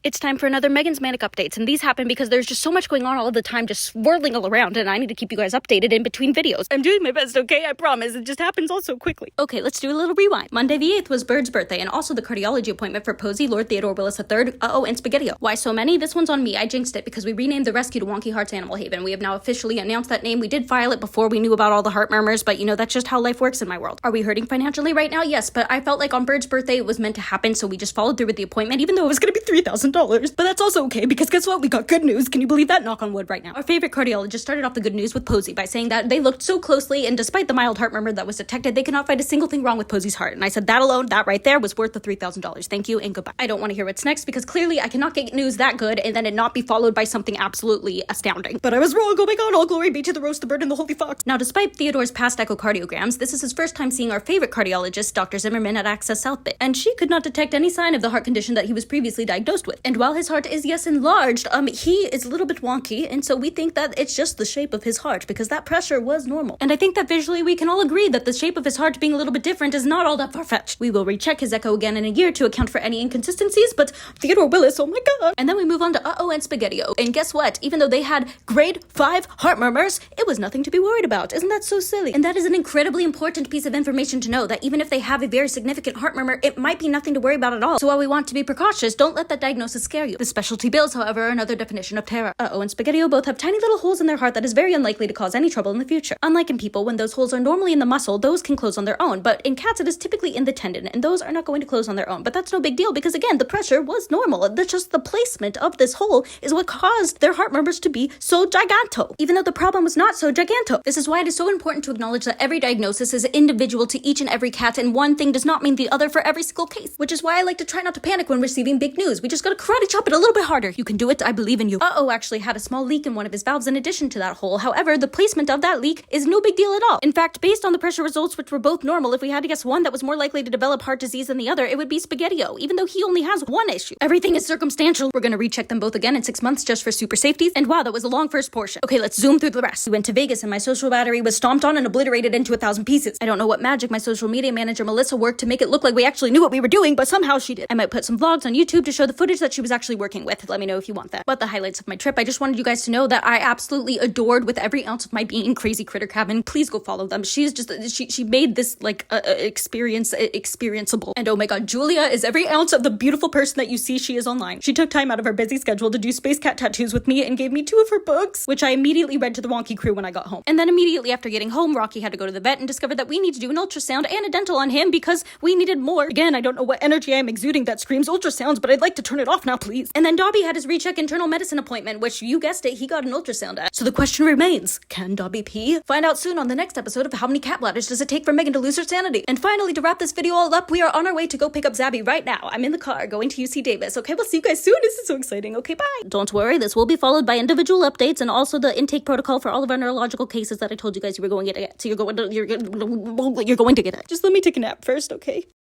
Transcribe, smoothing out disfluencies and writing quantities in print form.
It's time for another Megan's Manic updates, and these happen because there's just so much going on all of the time, just swirling all around, and I need to keep you guys updated in between videos. I'm doing my best, okay? I promise. It just happens all so quickly. Okay, let's do a little rewind. Monday the 8th was Bird's birthday, and also the cardiology appointment for Posey, Lord Theodore Willis III, and Spaghettio. Why so many? This one's on me. I jinxed it because we renamed the rescue to Wonky Hearts Animal Haven. We have now officially announced that name. We did file it before we knew about all the heart murmurs, but you know, that's just how life works in my world. Are we hurting financially right now? Yes, but I felt like on Bird's birthday it was meant to happen, so we just followed through with the appointment, even though it was gonna be $3,000. But that's also okay, because guess what? We got good news. Can you believe that? Knock on wood right now. Our favorite cardiologist started off the good news with Posey by saying that they looked so closely, and despite the mild heart murmur that was detected, they could not find a single thing wrong with Posey's heart. And I said that alone, that right there, was worth the $3,000. Thank you and goodbye. I don't want to hear what's next, because clearly I cannot get news that good and then it not be followed by something absolutely astounding. But I was wrong. Oh my god, all glory be to the roast, the bird, and the holy fox. Now, despite Theodore's past echocardiograms, this is his first time seeing our favorite cardiologist, Dr. Zimmerman at Access Southbit, and she could not detect any sign of the heart condition that he was previously diagnosed with. And while his heart is, yes, enlarged, he is a little bit wonky, and so we think that it's just the shape of his heart, because that pressure was normal. And I think that visually we can all agree that the shape of his heart being a little bit different is not all that far-fetched. We will recheck his echo again in a year to account for any inconsistencies, but Theodore Willis, oh my god. And then we move on to and Spaghettio. And guess what? Even though they had grade 5 heart murmurs, it was nothing to be worried about. Isn't that so silly? And that is an incredibly important piece of information to know, that even if they have a very significant heart murmur, it might be nothing to worry about at all. So while we want to be precautious, don't let that diagnosis scare you. The specialty bills, however, are another definition of terror. And Spaghettio both have tiny little holes in their heart that is very unlikely to cause any trouble in the future. Unlike in people, when those holes are normally in the muscle, those can close on their own. But in cats, it is typically in the tendon, and those are not going to close on their own. But that's no big deal, because again, the pressure was normal. That's just the placement of this hole is what caused their heart murmurs to be so giganto, even though the problem was not so giganto. This is why it is so important to acknowledge that every diagnosis is individual to each and every cat, and one thing does not mean the other for every single case. Which is why I like to try not to panic when receiving big news. We just gotta karate chop it a little bit harder. You can do it. I believe in you. Actually had a small leak in one of his valves in addition to that hole. However, the placement of that leak is no big deal at all. In fact, based on the pressure results, which were both normal, if we had to guess one that was more likely to develop heart disease than the other, it would be Spaghettio, even though he only has one issue. Everything is circumstantial. We're gonna recheck them both again in 6 months just for super safety. And wow, that was a long first portion. Okay, let's zoom through the rest. We went to Vegas and my social battery was stomped on and obliterated into 1,000 pieces. I don't know what magic my social media manager Melissa worked to make it look like we actually knew what we were doing, but somehow she did. I might put some vlogs on YouTube to show the footage that she was actually working with. Let me know if you want that. But the highlights of my trip, I just wanted you guys to know that I absolutely adored with every ounce of my being Crazy Critter Cabin. Please go follow them. She's just, she made this like experienceable. And oh my god, Julia is every ounce of the beautiful person that you see she is online. She took time out of her busy schedule to do space cat tattoos with me and gave me 2 of her books, which I immediately read to the Wonky crew when I got home. And then immediately after getting home, Rocky had to go to the vet and discovered that we need to do an ultrasound and a dental on him because we needed more. Again, I don't know what energy I am exuding that screams ultrasounds, but I'd like to turn it off now, please. And then Dobby had his recheck internal medicine appointment, which you guessed it, he got an ultrasound at. So the question remains, can Dobby pee? Find out soon on the next episode of How Many Cat Bladders Does It Take for Megan to Lose Her Sanity? And finally, to wrap this video all up, we are on our way to go pick up Zabi right now. I'm in the car going to UC Davis. Okay, we'll see you guys soon. This is so exciting. Okay, bye. Don't worry, this will be followed by individual updates and also the intake protocol for all of our neurological cases that I told you guys you were going to get. So you're going to get it. Just let me take a nap first, okay?